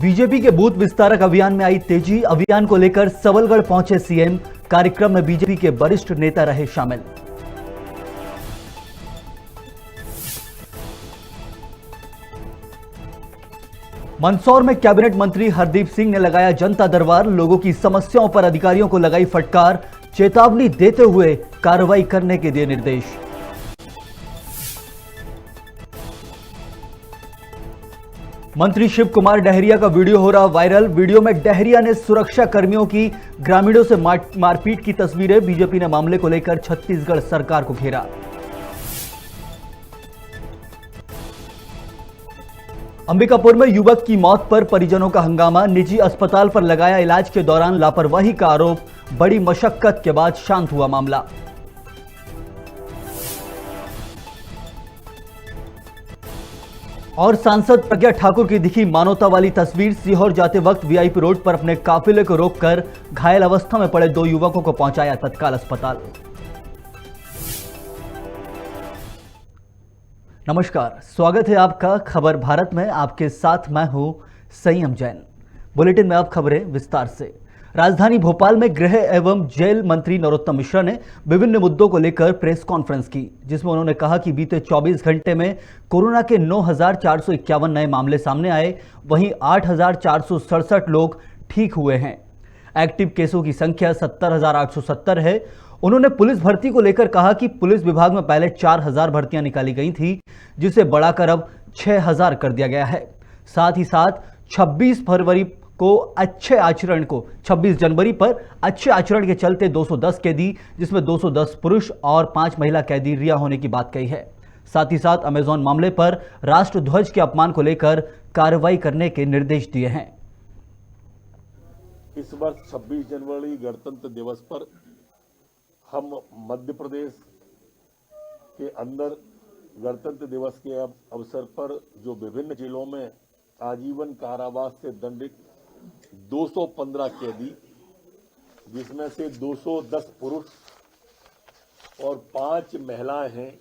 BJP के booth विस्तारक अभियान में आई तेजी। अभियान को लेकर सबलगढ़ पहुंचे सीएम। कार्यक्रम में बीजेपी के वरिष्ठ नेता रहे शामिल। मंदसौर में कैबिनेट मंत्री हरदीप सिंह ने लगाया जनता दरबार। लोगों की समस्याओं पर अधिकारियों को लगाई फटकार। चेतावनी देते हुए कार्रवाई करने के दिए निर्देश। मंत्री शिव कुमार डहरिया का वीडियो हो रहा वायरल। वीडियो में डहरिया ने सुरक्षा कर्मियों की ग्रामीणों से मारपीट की तस्वीरें। बीजेपी ने मामले को लेकर छत्तीसगढ़ सरकार को घेरा। अंबिकापुर में युवक की मौत पर परिजनों का हंगामा। निजी अस्पताल पर लगाया इलाज के दौरान लापरवाही का आरोप। बड़ी मशक्कत के बाद शांत हुआ मामला। और सांसद प्रज्ञा ठाकुर की दिखी मानवता वाली तस्वीर। सीहोर जाते वक्त वीआईपी रोड पर अपने काफिले को रोककर घायल अवस्था में पड़े 2 युवकों को पहुंचाया तत्काल अस्पताल। नमस्कार, स्वागत है आपका खबर भारत में। आपके साथ मैं हूं संयम जैन। बुलेटिन में अब खबरें विस्तार से। राजधानी भोपाल में गृह एवं जेल मंत्री नरोत्तम मिश्रा ने विभिन्न मुद्दों को लेकर प्रेस कॉन्फ्रेंस की, जिसमें उन्होंने कहा कि बीते 24 घंटे में कोरोना के 9,451 नए मामले सामने आए। वहीं 8,467 लोग ठीक हुए हैं। एक्टिव केसों की संख्या 70,870 है। उन्होंने पुलिस भर्ती को लेकर कहा कि पुलिस विभाग में पहले 4,000 भर्तियां निकाली गई थी, जिसे बढ़ाकर अब 6,000 कर दिया गया है। साथ ही साथ 26 जनवरी पर अच्छे आचरण के चलते 210 कैदी, जिसमें 210 पुरुष और 5 महिला कैदी रिहा होने की बात कही है। साथ ही साथ अमेजॉन मामले पर राष्ट्रध्वज के अपमान को लेकर कार्रवाई करने के निर्देश दिए हैं। इस वर्ष 26 जनवरी गणतंत्र दिवस पर हम मध्य प्रदेश के अंदर गणतंत्र दिवस के अवसर पर जो विभिन्न जिलों में आजीवन कारावास से दंडित 215 कैदी, जिसमें से 210 पुरुष और 5 महिलाएं हैं,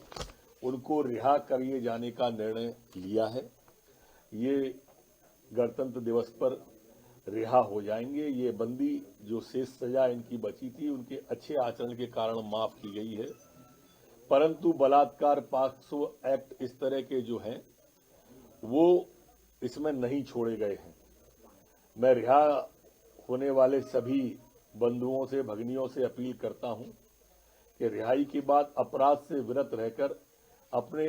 उनको रिहा किए जाने का निर्णय लिया है। ये गणतंत्र दिवस पर रिहा हो जाएंगे। ये बंदी जो शेष सजा इनकी बची थी, उनके अच्छे आचरण के कारण माफ की गई है, परंतु बलात्कार पॉक्सो एक्ट इस तरह के जो हैं वो इसमें नहीं छोड़े गए हैं। मैं रिहा होने वाले सभी बंधुओं से, भगिनियों से अपील करता हूं कि रिहाई के बाद अपराध से विरत रहकर अपने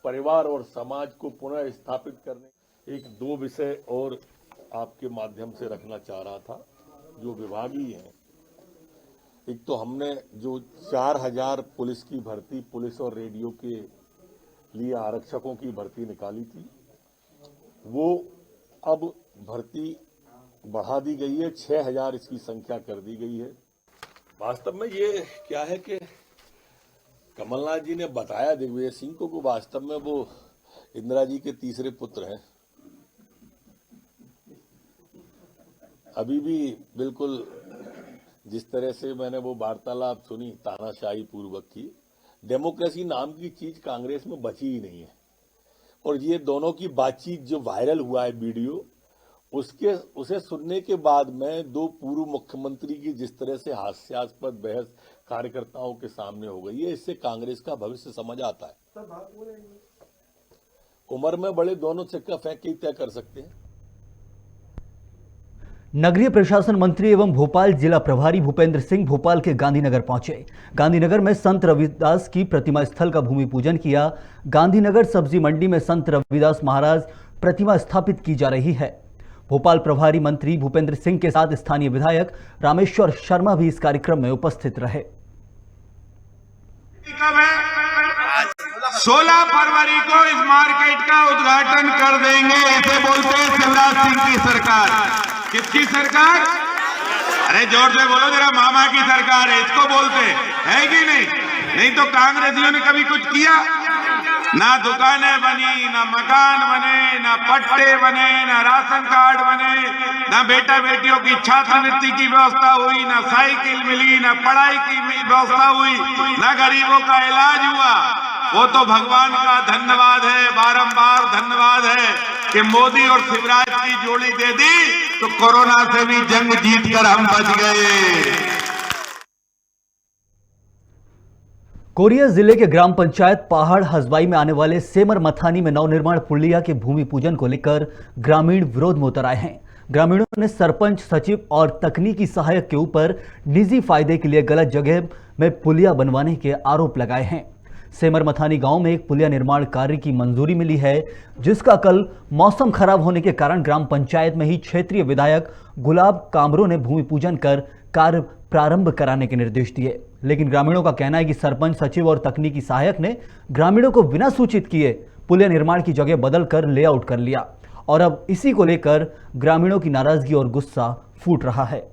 परिवार और समाज को पुनः स्थापित करने 1-2 विषय और आपके माध्यम से रखना चाह रहा था, जो विभागीय हैं। एक तो हमने जो 4,000 पुलिस की भर्ती, पुलिस और रेडियो के लिए आरक्षकों की भर्ती निकाली थी, वो अब भर्ती बढ़ा दी गई है। 6,000 इसकी संख्या कर दी गई है। वास्तव में ये क्या है कि कमलनाथ जी ने बताया दिग्विजय सिंह को वास्तव में वो इंदिरा जी के तीसरे पुत्र हैं। अभी भी बिल्कुल जिस तरह से मैंने वो वार्तालाप सुनी तानाशाही पूर्वक की, डेमोक्रेसी नाम की चीज कांग्रेस में बची ही नहीं है। और ये दोनों की बातचीत जो वायरल हुआ है वीडियो, उसे सुनने के बाद में 2 पूर्व मुख्यमंत्री की जिस तरह से हास्यास्पद बहस कार्यकर्ताओं के सामने हो गई है, इससे कांग्रेस का भविष्य समझ आता है। उम्र में बड़े दोनों चक्का फेंक के तय कर सकते हैं। नगरीय प्रशासन मंत्री एवं भोपाल जिला प्रभारी भूपेंद्र सिंह भोपाल के गांधीनगर पहुंचे। गांधीनगर में संत रविदास की प्रतिमा स्थल का भूमि पूजन किया। गांधीनगर सब्जी मंडी में संत रविदास महाराज प्रतिमा स्थापित की जा रही है। भोपाल प्रभारी मंत्री भूपेंद्र सिंह के साथ स्थानीय विधायक रामेश्वर शर्मा भी इस कार्यक्रम में उपस्थित रहे। 16 फरवरी को इस मार्केट का उद्घाटन कर देंगे। इसे बोलते हैं शिवराज सिंह की सरकार। किसकी सरकार? अरे जोर से बोलो जरा, मामा की सरकार है, इसको बोलते है कि नहीं? नहीं तो कांग्रेसियों ने कभी कुछ किया? ना दुकानें बनी, ना मकान बने, ना पट्टे बने, ना राशन कार्ड बने, ना बेटा बेटियों की छात्रवृत्ति की व्यवस्था हुई, ना साइकिल मिली, ना पढ़ाई की व्यवस्था हुई, ना गरीबों का इलाज हुआ। वो तो भगवान का धन्यवाद है, बारंबार धन्यवाद है कि मोदी और शिवराज की जोड़ी दे दी तो कोरोना से भी जंग जीतकर हम बच गए। कोरिया जिले के ग्राम पंचायत पहाड़ हसबाई में आने वाले सेमर मथानी में नवनिर्माण पुलिया के भूमि पूजन को लेकर ग्रामीण विरोध में उतर आए हैं। ग्रामीणों ने सरपंच, सचिव और तकनीकी सहायक के ऊपर निजी फायदे के लिए गलत जगह में पुलिया बनवाने के आरोप लगाए हैं। सेमर मथानी गांव में एक पुलिया निर्माण कार्य की मंजूरी मिली है, जिसका कल मौसम खराब होने के कारण ग्राम पंचायत में ही क्षेत्रीय विधायक गुलाब कामरों ने भूमि पूजन कर कार्य प्रारंभ कराने के निर्देश दिए। लेकिन ग्रामीणों का कहना है कि सरपंच, सचिव और तकनीकी सहायक ने ग्रामीणों को बिना सूचित किए पुलिया निर्माण की जगह बदलकर लेआउट कर लिया और अब इसी को लेकर ग्रामीणों की नाराजगी और गुस्सा फूट रहा है।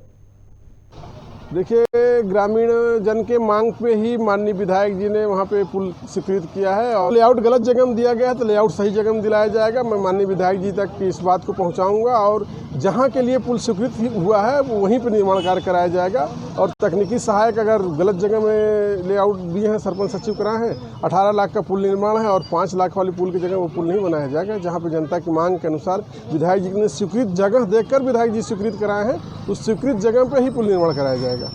देखिए, ग्रामीण जन के मांग पे ही माननीय विधायक जी ने वहाँ पे पुल स्वीकृत किया है और लेआउट गलत जगह में दिया गया है तो लेआउट सही जगह में दिलाया जाएगा। मैं माननीय विधायक जी तक इस बात को पहुँचाऊँगा और जहाँ के लिए पुल स्वीकृत हुआ है वहीं पे निर्माण कार्य कराया जाएगा। और तकनीकी सहायक अगर गलत जगह में लेआउट दिए हैं, सरपंच सचिव कराए हैं, 18 लाख का पुल निर्माण है और 5 लाख वाली पुल की जगह वो पुल नहीं बनाया जाएगा। जहाँ पे जनता की मांग के अनुसार विधायक जी ने स्वीकृत जगह देखकर विधायक जी स्वीकृत कराए हैं, उस स्वीकृत जगह पर ही पुल निर्माण कराया जाएगा।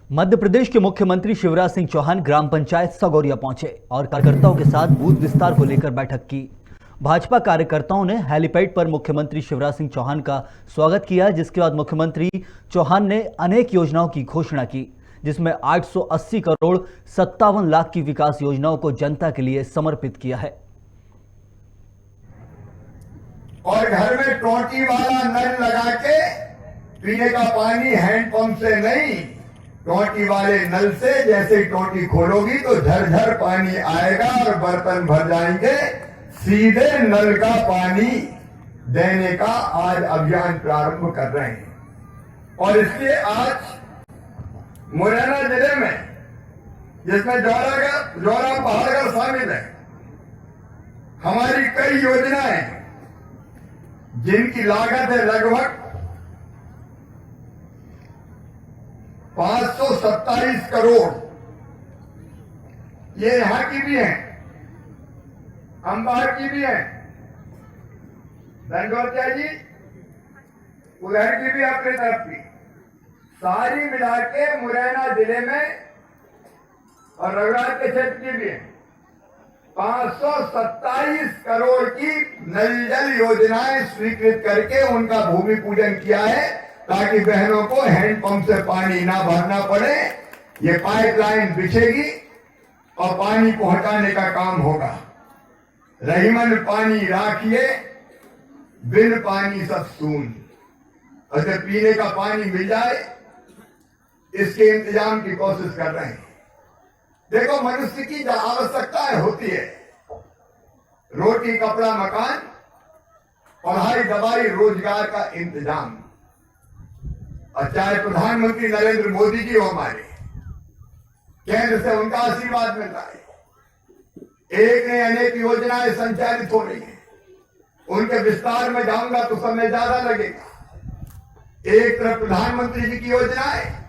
मध्य प्रदेश के मुख्यमंत्री शिवराज सिंह चौहान ग्राम पंचायत सगौरिया पहुंचे और कार्यकर्ताओं के साथ बूथ विस्तार को लेकर बैठक की। भाजपा कार्यकर्ताओं ने हेलीपैड पर मुख्यमंत्री शिवराज सिंह चौहान का स्वागत किया, जिसके बाद मुख्यमंत्री चौहान ने अनेक योजनाओं की घोषणा की, जिसमें 880 करोड़ 57 लाख की विकास योजनाओं को जनता के लिए समर्पित किया है। और घर में टोटी वाला नल लगा के पीने का पानी हैंडपंप से नहीं, टोटी वाले नल से जैसे टोटी खोलोगी तो झरझर पानी आएगा और बर्तन भर जाएंगे। सीधे नल का पानी देने का आज अभियान प्रारंभ कर रहे हैं। और इसलिए आज मुरैना जिले में, जिसमें जौरा पहाड़गढ़ शामिल है, हमारी कई योजनाएं जिनकी लागत है लगभग 527 करोड़, ये यहां की भी है, अंबार की भी है, धनगौतिया जी उधर की भी, अपने तरफ की, सारी मिला के मुरैना जिले में और रघुराज के क्षेत्र की भी है 527 करोड़ की नल जल योजनाएं स्वीकृत करके उनका भूमि पूजन किया है, ताकि बहनों को हैंडपंप से पानी ना भरना पड़े। ये पाइपलाइन बिछेगी और पानी पहुंचाने का काम होगा। रहीमन पानी राखिए, बिन पानी सब सून। और जब पीने का पानी मिल जाए, इसके इंतजाम की कोशिश कर रहे हैं। देखो, मनुष्य की जो आवश्यकताएं होती है, रोटी, कपड़ा, मकान, पढ़ाई, दवाई, रोजगार का इंतजाम, और चाहे प्रधानमंत्री नरेंद्र मोदी जी हो हमारे, केंद्र से उनका आशीर्वाद मिल रहा है, एक ने अनेक योजनाएं संचालित हो रही हैं। उनके विस्तार में जाऊंगा तो समय ज्यादा लगेगा। एक तरफ प्रधानमंत्री जी की योजनाएं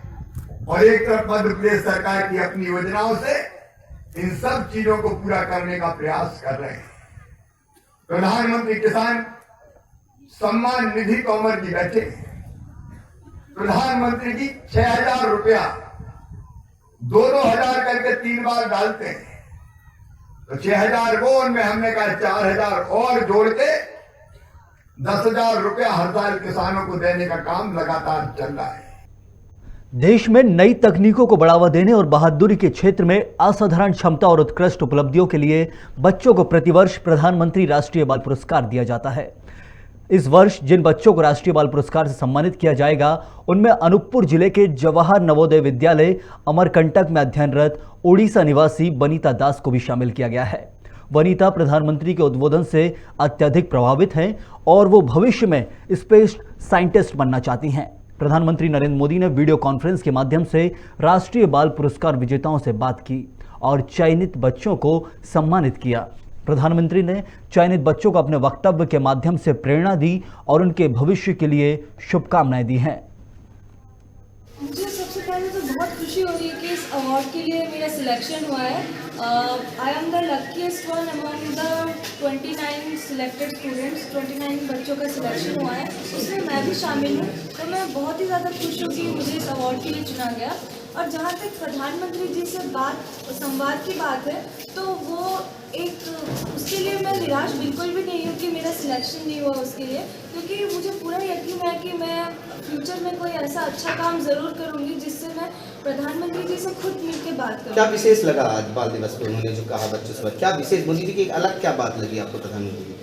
और एक तरफ मध्य प्रदेश सरकार की अपनी योजनाओं से इन सब चीजों को पूरा करने का प्रयास कर रहे हैं। प्रधानमंत्री किसान सम्मान निधि को अमर जी बैठे, प्रधानमंत्री जी 6,000 रुपया 2,000 करके 3 बार डालते हैं, तो 6,000 वो, उनमें हमने कहा 4,000 और जोड़ के 10,000 रुपया हर साल किसानों को देने का काम लगातार चल रहा है। देश में नई तकनीकों को बढ़ावा देने और बहादुरी के क्षेत्र में असाधारण क्षमता और उत्कृष्ट उपलब्धियों के लिए बच्चों को प्रतिवर्ष प्रधानमंत्री राष्ट्रीय बाल पुरस्कार दिया जाता है। इस वर्ष जिन बच्चों को राष्ट्रीय बाल पुरस्कार से सम्मानित किया जाएगा, उनमें अनूपपुर जिले के जवाहर नवोदय विद्यालय अमरकंटक में अध्ययनरत ओडिशा निवासी वनीता दास को भी शामिल किया गया है। वनीता प्रधानमंत्री के उद्बोधन से अत्यधिक प्रभावित हैं और वो भविष्य में स्पेस साइंटिस्ट बनना चाहती हैं। प्रधानमंत्री नरेंद्र मोदी ने वीडियो कॉन्फ्रेंस के माध्यम से राष्ट्रीय बाल पुरस्कार विजेताओं से बात की और चयनित बच्चों को सम्मानित किया। प्रधानमंत्री ने चयनित बच्चों को अपने वक्तव्य के माध्यम से प्रेरणा दी और उनके भविष्य के लिए शुभकामनाएं दी हैं। मुझे सबसे पहले तो बहुत खुशी हो रही है कि इस अवार्ड के लिए मेरा सिलेक्शन हुआ है। I am the luckiest one among the 29 selected students. 29 बच्चों का सिलेक्शन हुआ है, उसमें मैं भी शामिल हूँ। तो मैं बहुत ही ज़्यादा खुश हूँ कि मुझे इस अवार्ड के लिए चुना गया। और जहाँ तक प्रधानमंत्री जी से संवाद की बात है, तो वो उसके लिए मैं निराश बिल्कुल भी नहीं हूँ कि मेरा सिलेक्शन नहीं हुआ उसके लिए, क्योंकि मुझे पूरा यकीन है कि मैं फ्यूचर में कोई ऐसा अच्छा काम ज़रूर करूँगी जिससे मैं प्रधानमंत्री जी से खुद मिल के बात करूँ। क्या विशेष लगा आज बाल दिवस पे उन्होंने जो कहा बच्चों से, क्या विशेष मोदी जी की अलग क्या बात लगी आपको प्रधानमंत्री जी?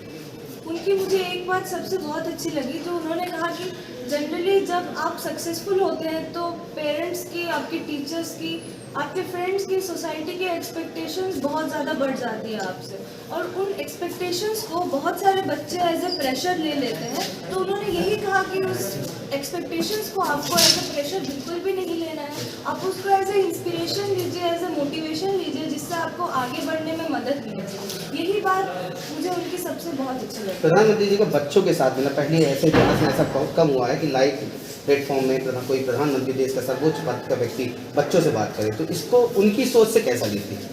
उनकी मुझे एक बात सबसे बहुत अच्छी लगी, जो उन्होंने कहा कि जनरली जब आप सक्सेसफुल होते हैं तो पेरेंट्स की, आपके टीचर्स की, आपके फ्रेंड्स की, सोसाइटी की एक्सपेक्टेशंस बहुत ज़्यादा बढ़ जाती है आपसे, और उन एक्सपेक्टेशंस को बहुत सारे बच्चे एज ए प्रेशर ले लेते हैं। तो उन्होंने यही कहा कि उस एक्सपेक्टेशंस को आपको एज ए प्रेशर बिल्कुल भी नहीं लेना है, आप उसको एज ए इंस्पिरेशन लीजिए, एज ए मोटिवेशन लीजिए, जिससे आपको आगे बढ़ने में मदद मिलेगी। यही बात मुझे उनकी सबसे बहुत अच्छी लगी। प्रधानमंत्री जी को बच्चों के साथ मिला, पहले ऐसे इतिहास में ऐसा बहुत कम हुआ है कि लाइव प्लेटफॉर्म में कोई प्रधानमंत्री देश का सर्वोच्च पद का व्यक्ति बच्चों से बात करे, तो इसको उनकी सोच से कैसा लेती है?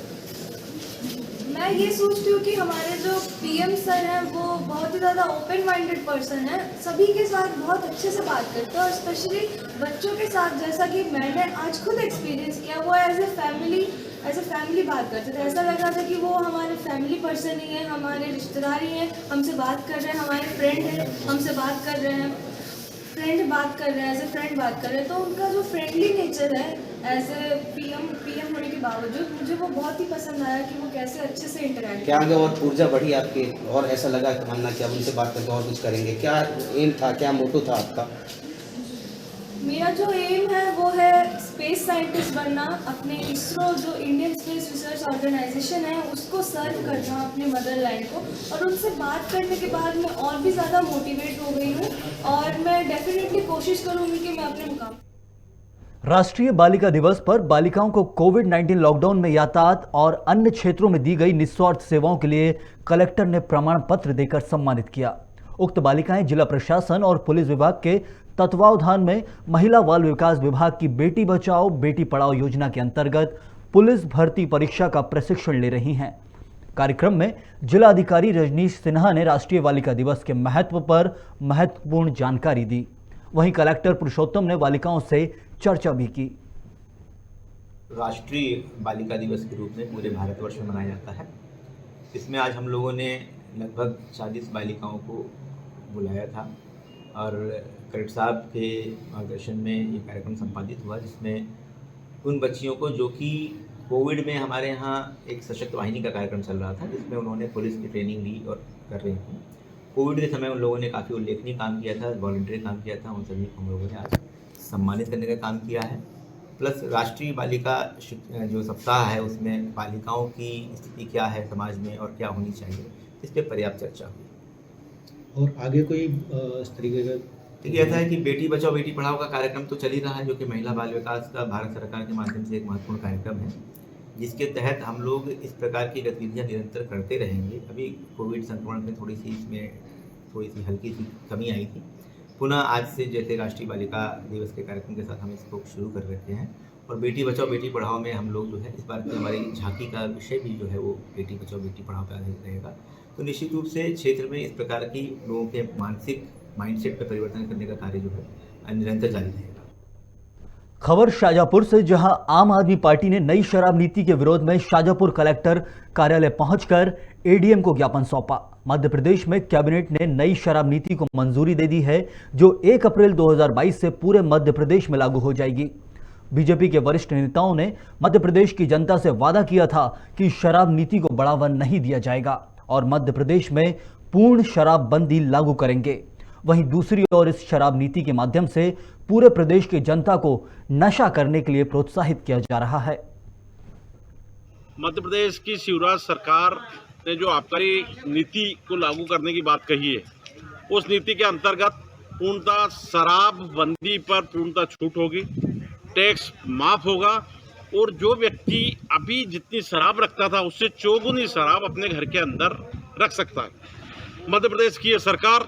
मैं ये सोचती हूँ कि हमारे जो पीएम सर हैं वो बहुत ही ज़्यादा ओपन माइंडेड पर्सन है, सभी के साथ बहुत अच्छे से बात करते हैं, और स्पेशली बच्चों के साथ, जैसा कि मैंने आज खुद एक्सपीरियंस किया, वो एज ए फैमिली बात करते थे। ऐसा लग रहा था कि वो हमारे फैमिली पर्सन ही है, हमारे रिश्तेदार ही हैं, हमसे बात कर रहे हैं, हमारे फ्रेंड हैं, हमसे बात कर रहे हैं, फ्रेंड बात कर रहे हैं, एज ए फ्रेंड बात कर रहे हैं। तो उनका जो फ्रेंडली नेचर है एज ए पीएम होने के बावजूद, मुझे वो बहुत ही पसंद आया कि वो कैसे अच्छे से इंटरैक्ट। क्या आगे और ऊर्जा बढ़ी आपके, और ऐसा लगा तमन्ना कि अब उनसे बात करके और कुछ करेंगे? क्या एम था, क्या मोटो था आपका? मेरा जो एम है वो है स्पेस साइंटिस्ट बनना, अपने इसरो जो इंडियन स्पेस रिसर्च ऑर्गेनाइजेशन है उसको सर्व करना, अपने मदरलैंड को। और उनसे बात करने के बाद मैं और भी ज़्यादा मोटिवेट हो गई हूँ, और मैं डेफिनेटली कोशिश करूँगी कि मैं अपने मुकाम। राष्ट्रीय बालिका दिवस पर बालिकाओं को कोविड-19 लॉकडाउन में यातायात और अन्य क्षेत्रों में दी गई निस्वार्थ सेवाओं के लिए कलेक्टर ने प्रमाण पत्र देकर सम्मानित किया। उक्त बालिकाएं जिला प्रशासन और पुलिस विभाग के तत्वावधान में महिला बाल विकास विभाग की बेटी बचाओ बेटी पढ़ाओ योजना के अंतर्गत पुलिस भर्ती परीक्षा का प्रशिक्षण ले रही हैं। कार्यक्रम में जिलाधिकारी रजनीश सिन्हा ने राष्ट्रीय बालिका दिवस के महत्व पर महत्वपूर्ण जानकारी दी। वहीं कलेक्टर पुरुषोत्तम ने बालिकाओं से चर्चा भी की। राष्ट्रीय बालिका दिवस के रूप में पूरे भारतवर्ष में मनाया जाता है। इसमें आज हम लोगों ने लगभग 40 बालिकाओं को बुलाया था, और कलेक्टर साहब के मार्गदर्शन में ये कार्यक्रम संपादित हुआ, जिसमें उन बच्चियों को जो कि कोविड में हमारे यहाँ एक सशक्त वाहिनी का कार्यक्रम चल रहा था, जिसमें उन्होंने पुलिस की ट्रेनिंग ली और कर रही थी। कोविड के समय उन लोगों ने काफ़ी उल्लेखनीय काम किया था, वॉलंटियरी काम किया था, उन सभी को हम लोगों ने आज सम्मानित करने का काम किया है। प्लस राष्ट्रीय बालिका जो सप्ताह है उसमें बालिकाओं की स्थिति क्या है समाज में और क्या होनी चाहिए, इस पर पर्याप्त चर्चा हुई। और आगे कोई इस तरीके का देखिए, ऐसा है कि बेटी बचाओ बेटी पढ़ाओ का कार्यक्रम तो चल ही रहा है, जो कि महिला बाल विकास का भारत सरकार के माध्यम से एक महत्वपूर्ण कार्यक्रम है, जिसके तहत हम लोग इस प्रकार की गतिविधियां निरंतर करते रहेंगे। अभी कोविड संक्रमण में थोड़ी सी हल्की सी कमी आई थी। पुनः आज से जैसे राष्ट्रीय बालिका दिवस के कार्यक्रम के साथ हम इसको शुरू कर रखे हैं, और बेटी बचाओ बेटी पढ़ाओ में हम लोग जो है इस बार की हमारी झांकी का विषय भी जो है वो बेटी बचाओ बेटी पढ़ाओ पर आधारित रहेगा। तो निश्चित रूप से क्षेत्र में इस प्रकार की लोगों के मानसिक माइंडसेट पर परिवर्तन करने का कार्य जो है निरंतर जारी रहेगा। खबर शाजापुर से, जहां आम आदमी पार्टी ने नई शराब नीति के विरोध में शाजापुर कलेक्टर कार्यालय पहुंचकर एडीएम को ज्ञापन सौंपा। मध्य प्रदेश में कैबिनेट ने नई शराब नीति को मंजूरी दे दी है, जो 1 अप्रैल 2022 से पूरे मध्य प्रदेश में लागू हो जाएगी। बीजेपी के वरिष्ठ नेताओं ने मध्य प्रदेश की जनता से वादा किया था कि शराब नीति को बढ़ावा नहीं दिया जाएगा और मध्य प्रदेश में पूर्ण शराबबंदी लागू करेंगे। वहीं दूसरी ओर इस शराब नीति के माध्यम से पूरे प्रदेश की जनता को नशा करने के लिए प्रोत्साहित किया जा रहा है। मध्य प्रदेश की शिवराज सरकार ने जो आबकारी नीति को लागू करने की बात कही है, उस नीति के अंतर्गत पूर्णतः शराबबंदी पर पूर्णतः छूट होगी, टैक्स माफ होगा, और जो व्यक्ति अभी जितनी शराब रखता था उससे चौगुनी शराब अपने घर के अंदर रख सकता है। मध्य प्रदेश की ये सरकार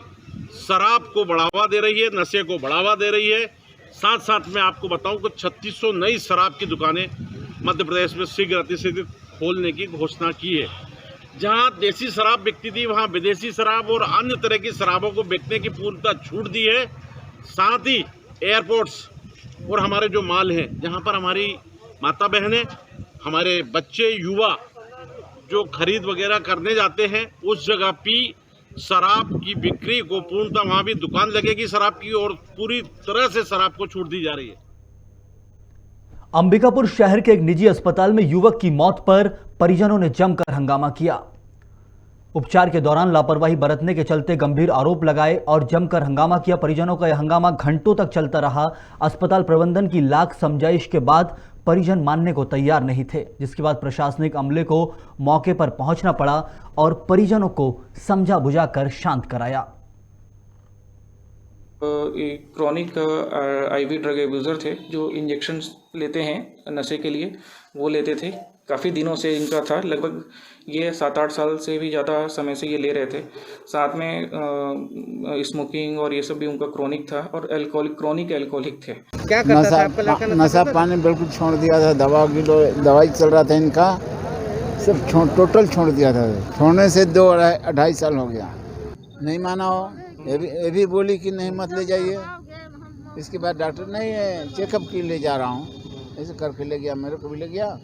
शराब को बढ़ावा दे रही है, नशे को बढ़ावा दे रही है। साथ साथ मैं आपको बताऊं कि 3600 नई शराब की दुकानें मध्य प्रदेश में शीघ्र अतिशीघ्र खोलने की घोषणा की है। जहां देसी शराब बिकती थी वहां विदेशी शराब और अन्य तरह की शराबों को बेचने की पूर्णतः छूट दी है। साथ ही एयरपोर्ट्स और हमारे जो माल हैं, जहां पर हमारी माता बहनें, हमारे बच्चे, युवा जो खरीद वगैरह करने जाते हैं, उस जगह भी शराब की बिक्री को पूर्णतः वहां भी दुकान लगेगी शराब की और पूरी तरह से शराब को छूट दी जा रही है। अंबिकापुर शहर के एक निजी अस्पताल में युवक की मौत पर परिजनों ने जमकर हंगामा किया। उपचार के दौरान लापरवाही बरतने के चलते गंभीर आरोप लगाए और जमकर हंगामा किया। परिजनों का यह हंगामा घंटों तक चलता रहा। अस्पताल प्रबंधन की लाख समझाइश के बाद परिजन मानने को तैयार नहीं थे, जिसके बाद प्रशासनिक अमले को मौके पर पहुंचना पड़ा और परिजनों को समझा बुझाकर शांत कराया। एक क्रॉनिक आईवी ड्रग एब्यूज़र थे जो इंजेक्शन लेते हैं नशे के लिए, वो लेते थे। काफ़ी दिनों से इनका था, लगभग ये 7-8 साल से भी ज़्यादा समय से ये ले रहे थे। साथ में स्मोकिंग और ये सब भी उनका क्रॉनिक था और क्रॉनिक एल्कोहलिक थे। क्या करता था आपका लड़का? नशा पानी बिल्कुल छोड़ दिया था। दवाई चल रहा था इनका, सब टोटल छोड़ दिया था। छोड़ने से 2-2.5 साल हो गया। नहीं माना हो, ये भी बोली कि नहीं मत ले जाइए। इसके बाद डॉक्टर नहीं चेकअप के ले जा रहा हूँ, ऐसे करके ले गया, मेरे को भी ले गया।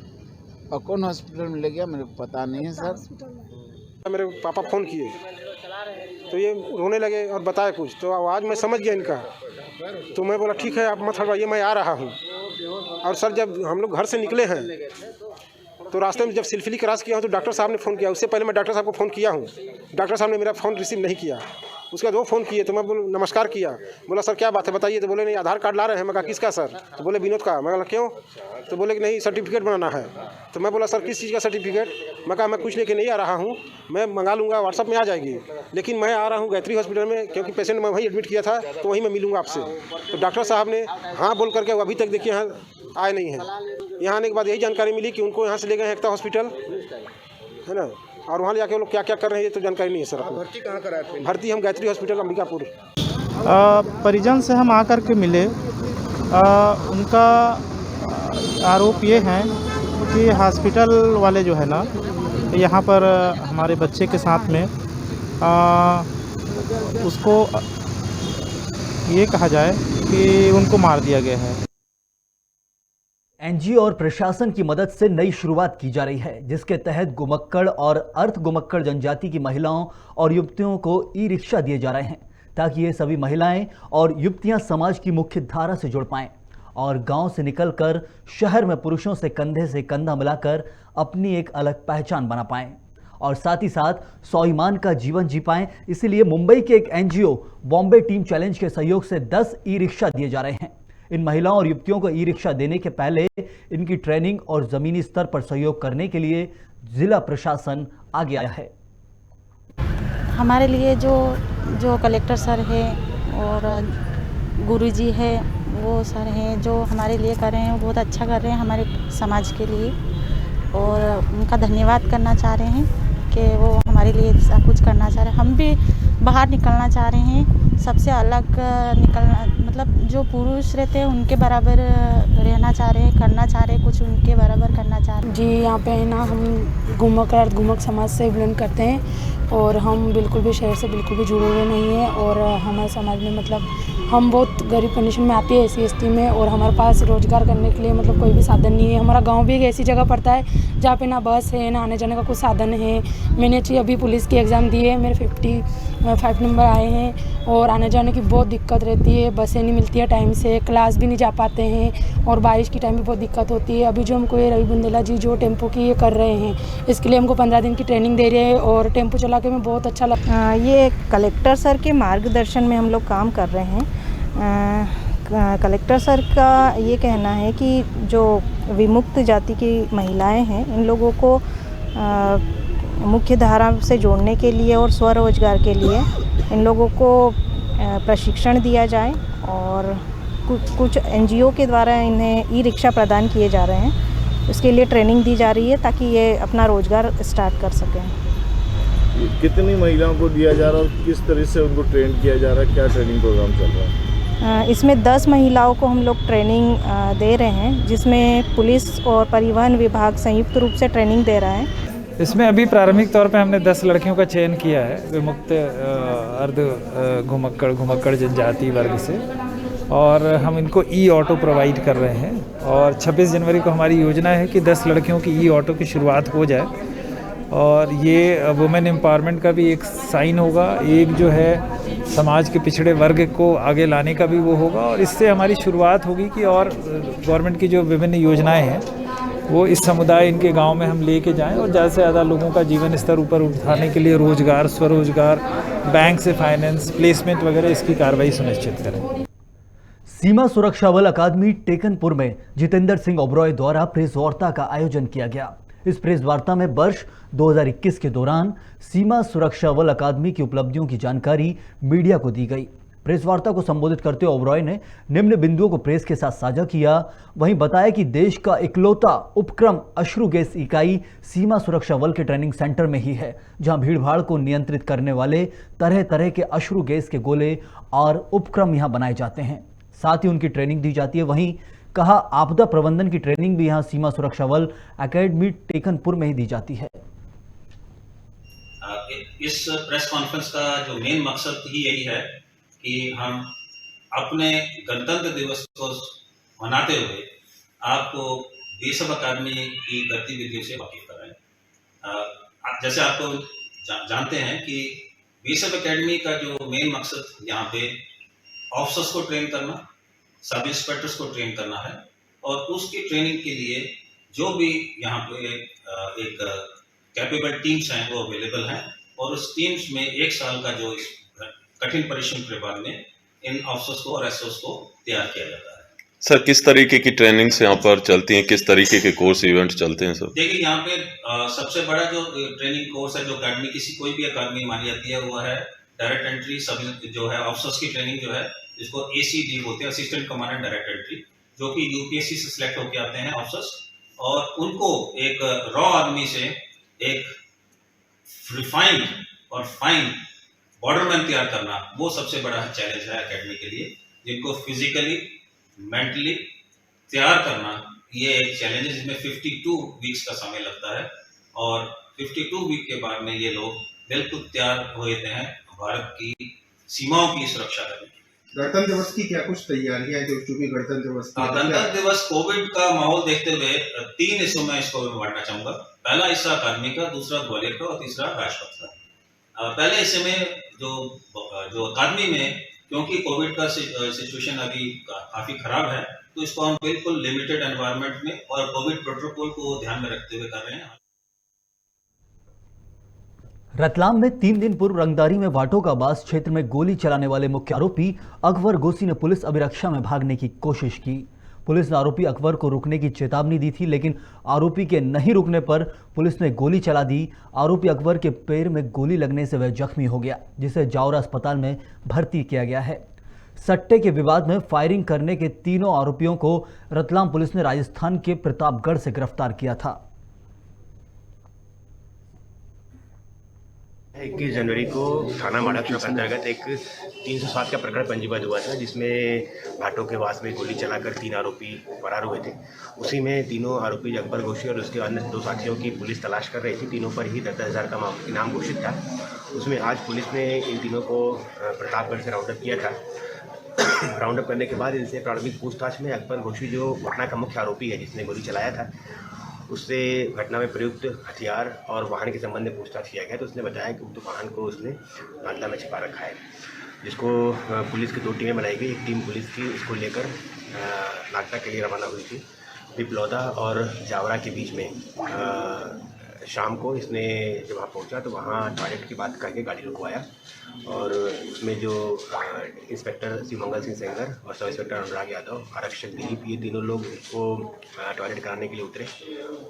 और कौन हॉस्पिटल में ले गया मेरे को पता नहीं है सर। मेरे पापा फ़ोन किए तो ये रोने लगे और बताया कुछ, तो आवाज़ मैं समझ गया इनका। तो मैं बोला ठीक है आप मत हड़वाइए, मैं आ रहा हूँ। और सर जब हम लोग घर से निकले हैं तो रास्ते में जब सिलसिली क्रॉस किया हूँ तो डॉक्टर साहब ने फ़ोन किया। उससे पहले मैं डॉक्टर साहब को फ़ोन किया हूँ, डॉक्टर साहब ने मेरा फ़ोन रिसीव नहीं किया। उसके बाद वो फ़ोन किए तो मैं नमस्कार किया। बोला सर क्या बात है बताइए। तो बोले नहीं आधार कार्ड ला रहे हैं। मैं कहा किसका सर? तो बोले विनोद का। मैं बोला क्यों? तो बोले कि नहीं सर्टिफिकेट बनाना है। तो मैं बोला सर किस चीज़ का सर्टिफिकेट? मैं कहा मैं कुछ लेके नहीं आ रहा हूँ, मैं मंगा लूँगा, व्हाट्सअप में आ जाएगी। लेकिन मैं आ रहा हूँ गायत्री हॉस्पिटल में, क्योंकि पेशेंट मैं वहीं एडमिट किया था, तो वहीं मैं मिलूँगा आपसे। तो डॉक्टर साहब ने हाँ बोल करके अभी तक देखिए यहाँ आए नहीं हैं। यहाँ आने के बाद यही जानकारी मिली कि उनको यहाँ से ले गए एकता हॉस्पिटल, है ना, और वहाँ ले जाके वो लोग क्या क्या कर रहे हैं ये तो जानकारी नहीं है सर। भर्ती कहाँ कराए थे? भर्ती हम गायत्री हॉस्पिटल अंबिकापुर। परिजन से हम आकर के मिले। उनका आरोप ये है कि हॉस्पिटल वाले जो है ना, यहाँ पर हमारे बच्चे के साथ में उसको ये कहा जाए कि उनको मार दिया गया है। एनजीओ और प्रशासन की मदद से नई शुरुआत की जा रही है, जिसके तहत गुमक्कड़ और अर्ध गुमक्कड़ जनजाति की महिलाओं और युवतियों को ई रिक्शा दिए जा रहे हैं, ताकि ये सभी महिलाएं और युवतियां समाज की मुख्य धारा से जुड़ पाएं और गांव से निकलकर शहर में पुरुषों से कंधा मिलाकर अपनी एक अलग पहचान बना पाएं और साथ ही साथ स्वाभिमान का जीवन जी पाएं। इसीलिए मुंबई के एक एनजीओ बॉम्बे टीम चैलेंज के सहयोग से 10 ई रिक्शा दिए जा रहे हैं। इन महिलाओं और युवतियों को ई रिक्शा देने के पहले इनकी ट्रेनिंग और ज़मीनी स्तर पर सहयोग करने के लिए जिला प्रशासन आगे आया है। हमारे लिए जो कलेक्टर सर है और गुरुजी है, वो सर हैं जो हमारे लिए कर रहे हैं, वो बहुत अच्छा कर रहे हैं हमारे समाज के लिए, और उनका धन्यवाद करना चाह रहे हैं कि वो हमारे लिए सब कुछ करना चाह रहे हैं। हम भी बाहर निकलना चाह रहे हैं, सबसे अलग निकलना, मतलब जो पुरुष रहते हैं उनके बराबर रहना चाह रहे हैं, करना चाह रहे हैं, कुछ उनके बराबर करना चाह रहे हैं। जी यहाँ पे है ना, हम गुमक समाज से बिलोंग करते हैं और हम बिल्कुल भी शहर से बिल्कुल भी जुड़े हुए नहीं हैं। और हमारे समाज में मतलब हम बहुत गरीब कंडीशन में आती है SC/ST में, और हमारे पास रोज़गार करने के लिए मतलब कोई भी साधन नहीं है। हमारा गांव भी एक ऐसी जगह पड़ता है जहाँ पे ना बस है, ना आने जाने का कुछ साधन है। मैंने अभी पुलिस की एग्ज़ाम दी है, मेरे 55 नंबर आए हैं और आने जाने की बहुत दिक्कत रहती है। बसें नहीं मिलती है टाइम से, क्लास भी नहीं जा पाते हैं और बारिश की टाइम भी बहुत दिक्कत होती है। अभी जो हमको ये रवि बुंदेला जी जो टेम्पो की ये कर रहे हैं, इसके लिए हमको 15 दिन की ट्रेनिंग दे रहे हैं और टेम्पो चला के हमें बहुत अच्छा लगता है। ये कलेक्टर सर के मार्गदर्शन में हम लोग काम कर रहे हैं। कलेक्टर सर का ये कहना है कि जो विमुक्त जाति की महिलाएं हैं, इन लोगों को मुख्य धारा से जोड़ने के लिए और स्वरोजगार के लिए इन लोगों को प्रशिक्षण दिया जाए, और कुछ NGO के द्वारा इन्हें ई रिक्शा प्रदान किए जा रहे हैं। उसके लिए ट्रेनिंग दी जा रही है ताकि ये अपना रोज़गार स्टार्ट कर सकें। कितनी महिलाओं को दिया जा रहा है और किस तरह से उनको ट्रेन किया जा रहा है, क्या ट्रेनिंग प्रोग्राम चल रहा है? इसमें 10 महिलाओं को हम लोग ट्रेनिंग दे रहे हैं, जिसमें पुलिस और परिवहन विभाग संयुक्त रूप से ट्रेनिंग दे रहा है। इसमें अभी प्रारंभिक तौर पे हमने 10 लड़कियों का चयन किया है विमुक्त अर्ध घुमक्कड़ जनजाति वर्ग से, और हम इनको ई ऑटो प्रोवाइड कर रहे हैं। और 26 जनवरी को हमारी योजना है कि 10 लड़कियों की ई ऑटो की शुरुआत हो जाए, और ये वुमेन एम्पावरमेंट का भी एक साइन होगा, एक जो है समाज के पिछड़े वर्ग को आगे लाने का भी वो होगा, और इससे हमारी शुरुआत होगी कि और गवर्नमेंट की जो विभिन्न योजनाएं हैं वो इस समुदाय इनके गांव में हम लेके जाएं, और ज़्यादा से ज़्यादा लोगों का जीवन स्तर ऊपर उठाने के लिए रोजगार, स्वरोजगार, बैंक से फाइनेंस, प्लेसमेंट वगैरह इसकी कार्रवाई सुनिश्चित करें। सीमा सुरक्षा बल अकादमी टेकनपुर में जितेंद्र सिंह ओबरॉय द्वारा प्रेस वार्ता का आयोजन किया गया। इस प्रेस वार्ता में वर्ष 2021 के दौरान सीमा सुरक्षा बल अकादमी की उपलब्धियों की जानकारी मीडिया को दी गई। प्रेस वार्ता को संबोधित करते हुए ओबरॉय ने निम्न बिंदुओं को प्रेस के साथ साझा किया। वहीं बताया कि देश का इकलौता उपक्रम अश्रु गैस इकाई सीमा सुरक्षा बल के ट्रेनिंग सेंटर में ही है, जहां भीड़भाड़ को नियंत्रित करने वाले तरह तरह के अश्रु गैस के गोले और उपक्रम यहां बनाए जाते हैं, साथ ही उनकी ट्रेनिंग दी जाती है। वहीं कहा, आपदा प्रबंधन की ट्रेनिंग भी यहां सीमा सुरक्षा बल अकेडमी टेकनपुर में ही दी जाती है। इस प्रेस कॉन्फ्रेंस का जो मेन मकसद ही यही है कि हम अपने गणतंत्र दिवस को मनाते हुए आपको बीएसएफ अकादमी की गतिविधियों से वाकिफ कराएं। जैसे आपको जानते हैं कि बीएसएफ अकादमी का जो मेन मकसद यहाँ पे ऑफिसर्स को ट्रेन करना, सब इंस्पेक्टर्स को ट्रेन करना है, और उसकी ट्रेनिंग के लिए जो भी यहाँ पे एक कैपेबल टीम्स हैं वो अवेलेबल हैं, और उस टीम्स में 1 साल का जो इस कठिन परिश्रम के बाद में इन ऑफिसर्स को और एसओस को तैयार किया जाता है। सर, किस तरीके की ट्रेनिंग्स यहाँ पर चलती हैं, किस तरीके के कोर्स इवेंट चलते हैं सर? देखिए, यहाँ पे सबसे बड़ा जो ट्रेनिंग कोर्स है जो अकादमी कोई भी अकादमी मानी जाती है वो है डायरेक्ट एंट्री, सब जो है ऑफिसर्स की ट्रेनिंग जो है जिसको ACD बोलते हैं, असिस्टेंट कमांडेंट डायरेक्ट एंट्री, जो कि यूपीएससी से सिलेक्ट होकर आते हैं ऑफिसर्स, और उनको एक रॉ आर्मी से एक रिफाइंड और फाइन बॉर्डरमैन तैयार करना, वो सबसे बड़ा चैलेंज है अकेडमी के लिए। जिनको फिजिकली मेंटली तैयार करना ये एक चैलेंज है, जिसमें 52 वीक्स का समय लगता है, और 52 वीक के बाद में ये लोग बिल्कुल तैयार हो जाते हैं भारत की सीमाओं की सुरक्षा करने के लिए। गणतंत्र दिवस की क्या कुछ तैयारियां हैं, जो चूंकि गणतंत्र दिवस कोविड का माहौल देखते हुए 3 हिस्सों में इसको बांटना चाहूंगा। पहला हिस्सा अकादमी का, दूसरा ग्वालियर का, और तीसरा राजपथ का। पहले हिस्से में जो अकादमी में, क्योंकि कोविड का सिचुएशन अभी काफी खराब है, तो इसको हम बिल्कुल लिमिटेड एनवायरनमेंट में और कोविड प्रोटोकॉल को ध्यान में रखते हुए कर रहे हैं। रतलाम में 3 दिन पूर्व रंगदारी में वाटो का बास क्षेत्र में गोली चलाने वाले मुख्य आरोपी अकबर गोसी ने पुलिस अभिरक्षा में भागने की कोशिश की। पुलिस ने आरोपी अकबर को रुकने की चेतावनी दी थी, लेकिन आरोपी के नहीं रुकने पर पुलिस ने गोली चला दी। आरोपी अकबर के पैर में गोली लगने से वह जख्मी हो गया, जिसे जावरा अस्पताल में भर्ती किया गया है। सट्टे के विवाद में फायरिंग करने के तीनों आरोपियों को रतलाम पुलिस ने राजस्थान के प्रतापगढ़ से गिरफ्तार किया था। 21 जनवरी को थाना माड़ा चौक अंतर्गत एक 307 का प्रकरण पंजीबद्ध हुआ था, जिसमें भाटों के वास में गोली चलाकर 3 आरोपी फरार हुए थे। उसी में तीनों आरोपी अकबर गोशी और उसके अन्य 2 साथियों की पुलिस तलाश कर रही थी। तीनों पर ही 10,000 का इनाम घोषित था। उसमें आज पुलिस ने इन तीनों को प्रतापगढ़ से राउंड अप किया था। राउंड अप करने के बाद इनसे प्रारंभिक पूछताछ में अकबर गोशी, जो घटना का मुख्य आरोपी है जिसने गोली चलाया था, उससे घटना में प्रयुक्त हथियार और वाहन के संबंध में पूछताछ किया गया, तो उसने बताया कि उक्त वाहन को उसने मालदा में छिपा रखा है, जिसको पुलिस की 2 टीमें बनाई गई। एक टीम पुलिस की इसको लेकर नागदा के लिए रवाना हुई थी। पिपलौदा और जावरा के बीच में शाम को इसने जब वहाँ पहुँचा तो वहाँ टॉयलेट की बात करके गाड़ी रुकवाया, और उसमें जो इंस्पेक्टर शिवमंगल सिंह सेंगर और सब इंस्पेक्टर अनुराग यादव, आरक्षक दिलीप, ये तीनों लोग उसको टॉयलेट कराने के लिए उतरे।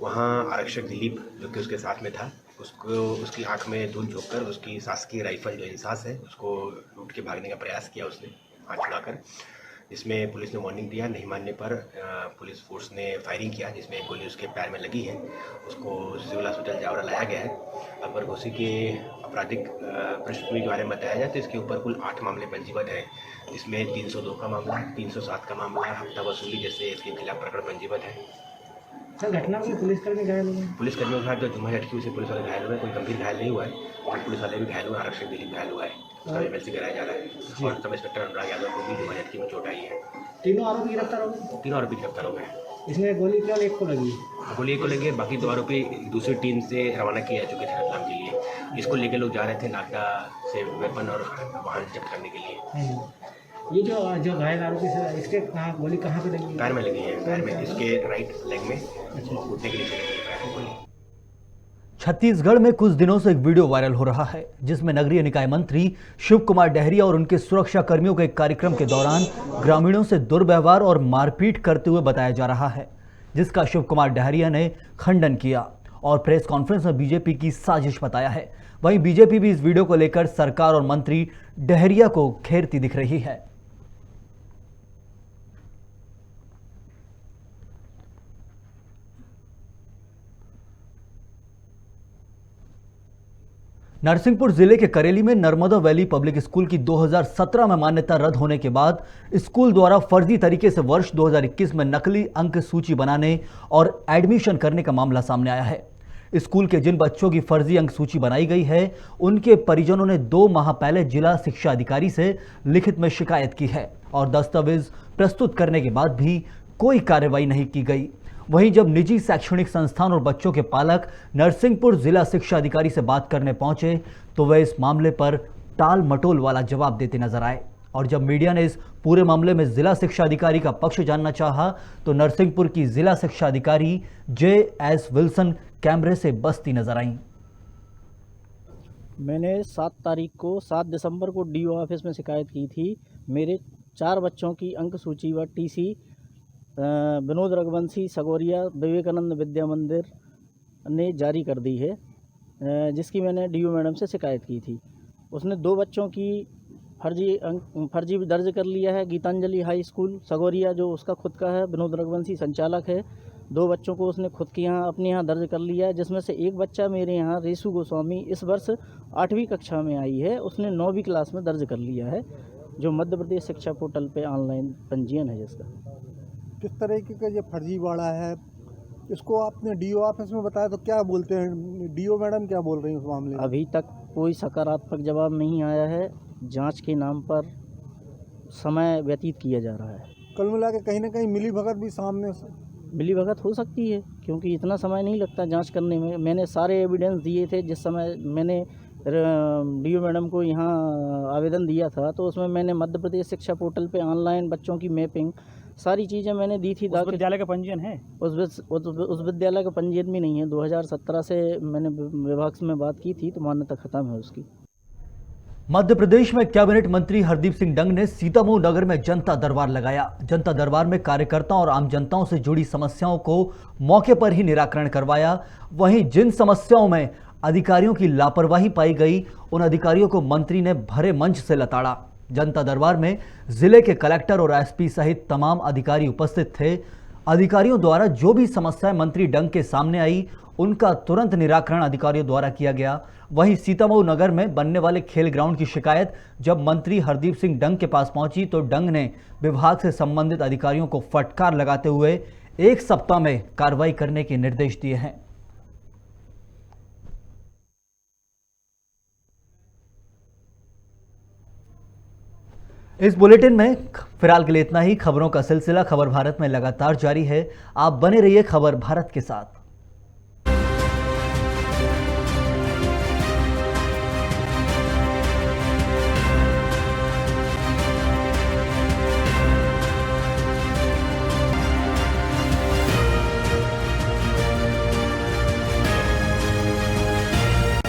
वहाँ आरक्षक दिलीप, जो कि उसके साथ में था, उसकी आंख में धूल झोंककर उसकी शासकीय राइफल जो इंसास है उसको लूट के भागने का प्रयास किया उसने हाथ छुड़ाकर, इसमें पुलिस ने वार्निंग दिया, नहीं मानने पर पुलिस फोर्स ने फायरिंग किया, जिसमें गोली उसके पैर में लगी है। उसको सिविल हॉस्पिटल जावरा लाया गया है। अकबर घोसी के आपराधिक पृष्ठभूमि के बारे में बताया जाए तो इसके ऊपर कुल 8 मामले पंजीबद्ध हैं, जिसमें 302 का मामला, 307 का मामला, हफ्ता वसूली जैसे इसके खिलाफ प्रकरण पंजीबद्ध है। सर, घटना में पुलिसकर्मी घायल हुए? पुलिसकर्मियों के साथ जो जुम्मा झटकी से पुलिस वाले घायल हुए, कोई गंभीर घायल नहीं हुआ है, और पुलिस वाले भी घायल हुए, आरक्षक दिलीप घायल हुआ है, उसका एमएलसी कराया जा रहा है। और सब इंस्पेक्टर अनुराग यादव को भी जुम्मा झटकी में चोट आई है। तीनों आरोपी गिरफ्तार हो गए? तीनों आरोपी गिरफ्तार हो गए। इसमें गोली केवल एक को लगी? गोली एक को लगी, बाकी 2 आरोपी दूसरी टीम से रवाना किए जा चुके थे रतलाम के लिए। इसको लेकर लोग जा रहे थे नागदा से वेपन और वाहन जब्त करने के लिए। ये जो घायल आरोपी से इसके गोली कहाँ पे लगी? पैर में लगी है, पैर में, इसके राइट लेग में, घुटने के नीचे लगी है गोली। छत्तीसगढ़ में कुछ दिनों से एक वीडियो वायरल हो रहा है जिसमें नगरीय निकाय मंत्री शिव कुमार डहरिया और उनके सुरक्षा कर्मियों के एक कार्यक्रम के दौरान ग्रामीणों से दुर्व्यवहार और मारपीट करते हुए बताया जा रहा है, जिसका शिव कुमार डहरिया ने खंडन किया और प्रेस कॉन्फ्रेंस में बीजेपी की साजिश बताया है। वहीं बीजेपी भी इस वीडियो को लेकर सरकार और मंत्री डहरिया को घेरती दिख रही है। नरसिंहपुर जिले के करेली में नर्मदा वैली पब्लिक स्कूल की 2017 में मान्यता रद्द होने के बाद स्कूल द्वारा फर्जी तरीके से वर्ष 2021 में नकली अंक सूची बनाने और एडमिशन करने का मामला सामने आया है। स्कूल के जिन बच्चों की फर्जी अंक सूची बनाई गई है, उनके परिजनों ने 2 माह पहले जिला शिक्षा अधिकारी से लिखित में शिकायत की है और दस्तावेज प्रस्तुत करने के बाद भी कोई कार्रवाई नहीं की गई। वहीं जब निजी शैक्षणिक संस्थान और बच्चों के पालक नरसिंहपुर जिला शिक्षा अधिकारी से बात करने पहुंचे तो वे इस मामले पर टाल मटोल वाला जवाब देते नजर आए और जब मीडिया ने इस पूरे मामले में जिला शिक्षा अधिकारी का पक्ष जानना चाहा तो नरसिंहपुर की जिला शिक्षा अधिकारी JS विल्सन कैमरे से बचती नजर आई। मैंने 7 दिसंबर को DO ऑफिस में शिकायत की थी। मेरे 4 बच्चों की अंक सूची व TC विनोद रघुवंशी सगोरिया विवेकानंद विद्या मंदिर ने जारी कर दी है, जिसकी मैंने DO मैडम से शिकायत की थी। उसने 2 बच्चों की फर्जी दर्ज कर लिया है। गीतांजलि हाई स्कूल सगोरिया जो उसका खुद का है, विनोद रघुवंशी संचालक है। 2 बच्चों को उसने खुद के यहाँ अपने यहाँ दर्ज कर लिया है, जिसमें से एक बच्चा मेरे यहाँ रेसु गोस्वामी इस वर्ष 8वीं कक्षा में आई है, उसने 9वीं क्लास में दर्ज कर लिया है, जो मध्य प्रदेश शिक्षा पोर्टल पे ऑनलाइन पंजीयन है जिसका। किस तरीके का ये फर्जीवाड़ा है, इसको आपने DO ऑफिस में बताया तो क्या बोलते हैं, DO मैडम क्या बोल रही हैं उस मामले में? अभी तक कोई सकारात्मक जवाब नहीं आया है। जांच के नाम पर समय व्यतीत किया जा रहा है। कल मिला के कहीं ना कहीं मिलीभगत भी सामने मिलीभगत हो सकती है, क्योंकि इतना समय नहीं लगता जांच करने में। मैंने सारे एविडेंस दिए थे जिस समय मैंने DO मैडम को यहाँ आवेदन दिया था, तो उसमें मैंने मध्य प्रदेश शिक्षा पोर्टल पे ऑनलाइन बच्चों की मैपिंग सारी चीज़ें मैंने दी थी। उस विद्यालय का पंजीयन है? उस विद्यालय का पंजीयन भी नहीं है। 2017 से मैंने विभाग में बात की थी तो मान्यता खत्म है उसकी। मध्य प्रदेश में कैबिनेट मंत्री हरदीप सिंह डंग ने सीतामऊ नगर में जनता दरबार लगाया। जनता दरबार में कार्यकर्ताओं और आम जनताओं से जुड़ी समस्याओं को मौके पर ही निराकरण करवाया। वहीं जिन समस्याओं में अधिकारियों की लापरवाही पाई गई, उन अधिकारियों को मंत्री ने भरे मंच से लताड़ा। जनता दरबार में जिले के कलेक्टर और SP सहित तमाम अधिकारी उपस्थित थे। अधिकारियों द्वारा जो भी समस्याएं मंत्री डंग के सामने आई, उनका तुरंत निराकरण अधिकारियों द्वारा किया गया। वहीं सीतामऊ नगर में बनने वाले खेल ग्राउंड की शिकायत जब मंत्री हरदीप सिंह डंग के पास पहुंची तो डंग ने विभाग से संबंधित अधिकारियों को फटकार लगाते हुए 1 सप्ताह में कार्रवाई करने के निर्देश दिए हैं। इस बुलेटिन में फिलहाल के लिए इतना ही। खबरों का सिलसिला खबर भारत में लगातार जारी है। आप बने रहिए खबर भारत के साथ।